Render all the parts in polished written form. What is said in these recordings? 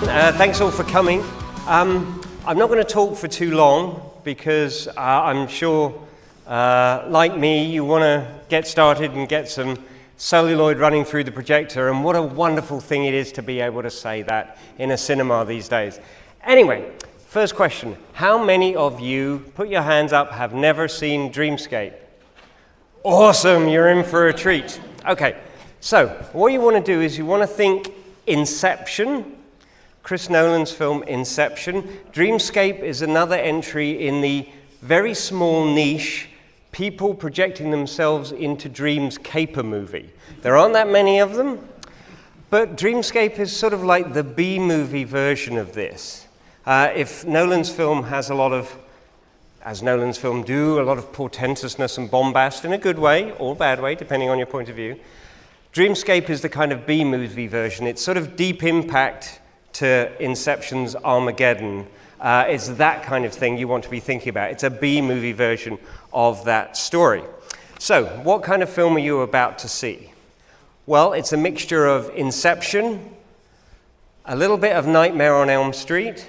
Thanks all for coming. I'm not going to talk for too long because I'm sure, like me, you want to get started and get some celluloid running through the projector, and what a wonderful thing it is to be able to say that in a cinema these days. Anyway, first question. How many of you, put your hands up, have never seen Dreamscape? Awesome, you're in for a treat. Okay, so what you want to do is you want to think Inception, Chris Nolan's film Inception. Dreamscape is another entry in the very small niche, people projecting themselves into dreams caper movie. There aren't that many of them, but Dreamscape is sort of like the B-movie version of this. If Nolan's film has a lot of, as Nolan's film do, a lot of portentousness and bombast in a good way, or bad way, depending on your point of view, Dreamscape is the kind of B-movie version. It's sort of deep impact to Inception's Armageddon. It's that kind of thing you want to be thinking about. It's a B-movie version of that story. So, what kind of film are you about to see? Well, it's a mixture of Inception, a little bit of Nightmare on Elm Street,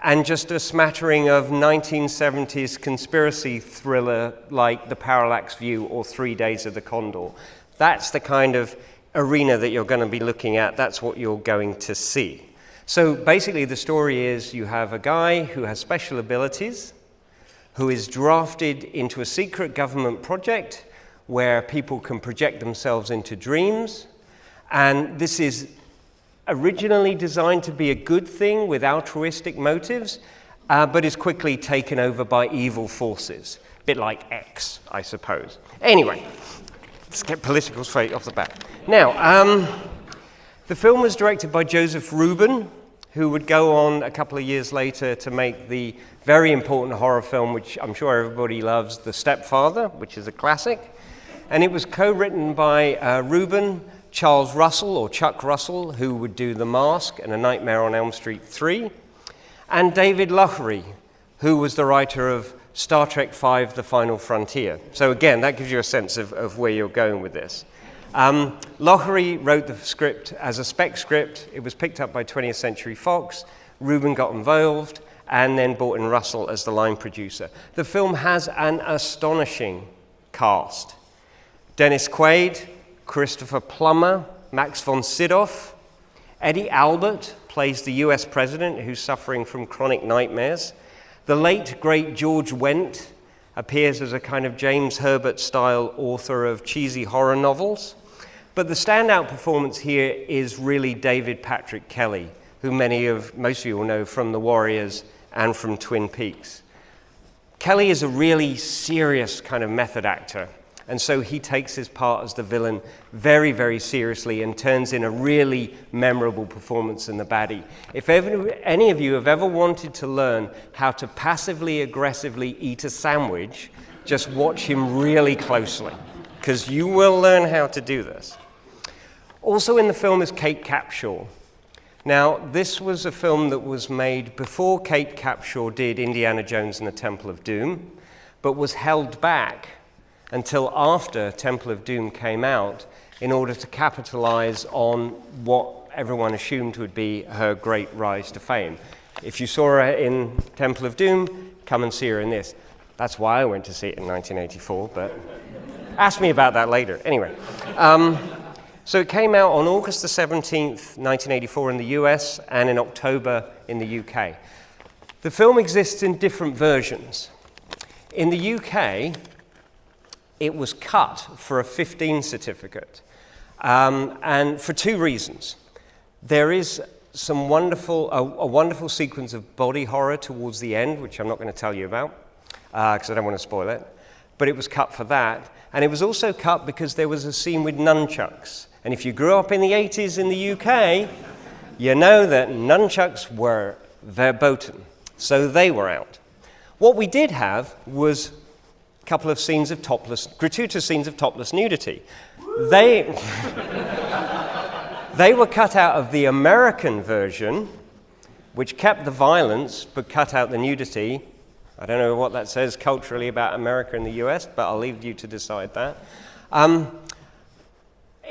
and just a smattering of 1970s conspiracy thriller like The Parallax View or 3 Days of the Condor. That's the kind of arena that you're going to be looking at. That's what you're going to see. So basically the story is you have a guy who has special abilities, who is drafted into a secret government project where people can project themselves into dreams. And this is originally designed to be a good thing with altruistic motives, but is quickly taken over by evil forces. A bit like X, I suppose. Anyway, let's get political straight off the bat. Now, the film was directed by Joseph Ruben, who would go on a couple of years later to make the very important horror film, which I'm sure everybody loves, The Stepfather, which is a classic. And it was co-written by Ruben, Charles Russell, or Chuck Russell, who would do The Mask and A Nightmare on Elm Street 3, and David Lowery, who was the writer of Star Trek V, The Final Frontier. So again, that gives you a sense of where you're going with this. Lowery wrote the script as a spec script. It was picked up by 20th Century Fox. Ruben got involved and then brought in Russell as the line producer. The film has an astonishing cast. Dennis Quaid, Christopher Plummer, Max von Sydow. Eddie Albert plays the US president who's suffering from chronic nightmares. The late, great George Wendt appears as a kind of James Herbert-style author of cheesy horror novels. But the standout performance here is really David Patrick Kelly, who most of you will know from The Warriors and from Twin Peaks. Kelly is a really serious kind of method actor, and so he takes his part as the villain very, very seriously and turns in a really memorable performance in the baddie. If any of you have ever wanted to learn how to passively aggressively eat a sandwich, just watch him really closely, because you will learn how to do this. Also in the film is Kate Capshaw. Now, this was a film that was made before Kate Capshaw did Indiana Jones and the Temple of Doom, but was held back until after Temple of Doom came out in order to capitalize on what everyone assumed would be her great rise to fame. If you saw her in Temple of Doom, come and see her in this. That's why I went to see it in 1984, but ask me about that later. Anyway, so it came out on August the 17th, 1984 in the US and in October in the UK. The film exists in different versions. In the UK, it was cut for a 15 certificate, and for two reasons. There is some a wonderful sequence of body horror towards the end, which I'm not going to tell you about, because I don't want to spoil it, but it was cut for that. And it was also cut because there was a scene with nunchucks. And if you grew up in the 80s in the UK, you know that nunchucks were verboten, so they were out. What we did have was couple of scenes of gratuitous scenes of topless nudity. They were cut out of the American version, which kept the violence but cut out the nudity. I don't know what that says culturally about America and the US, but I'll leave you to decide that.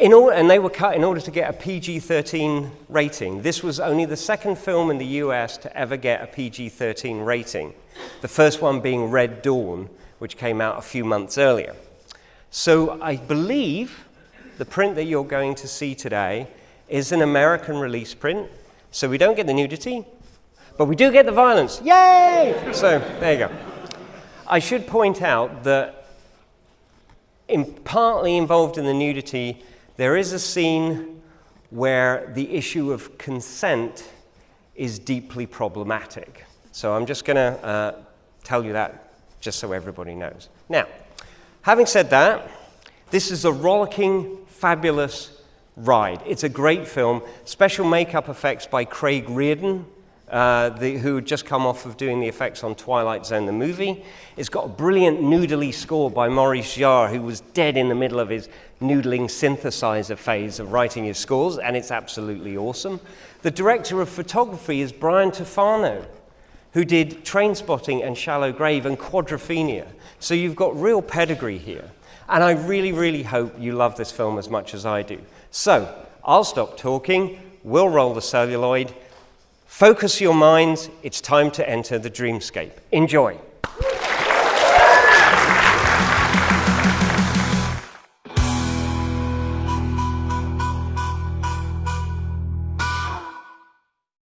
And they were cut in order to get a PG-13 rating. This was only the second film in the US to ever get a PG-13 rating, the first one being Red Dawn, which came out a few months earlier. So I believe the print that you're going to see today is an American release print, so we don't get the nudity, but we do get the violence. Yay! So there you go. I should point out that partly involved in the nudity, there is a scene where the issue of consent is deeply problematic. So I'm just going to tell you that just so everybody knows. Now, having said that, this is a rollicking, fabulous ride. It's a great film. Special makeup effects by Craig Reardon, who had just come off of doing the effects on Twilight Zone, the movie. It's got a brilliant noodly score by Maurice Jarre, who was dead in the middle of his noodling synthesizer phase of writing his scores, and it's absolutely awesome. The director of photography is Brian Tufano, who did Trainspotting and Shallow Grave and Quadrophenia. So you've got real pedigree here. And I really, really hope you love this film as much as I do. So I'll stop talking, we'll roll the celluloid. Focus your minds, it's time to enter the dreamscape. Enjoy.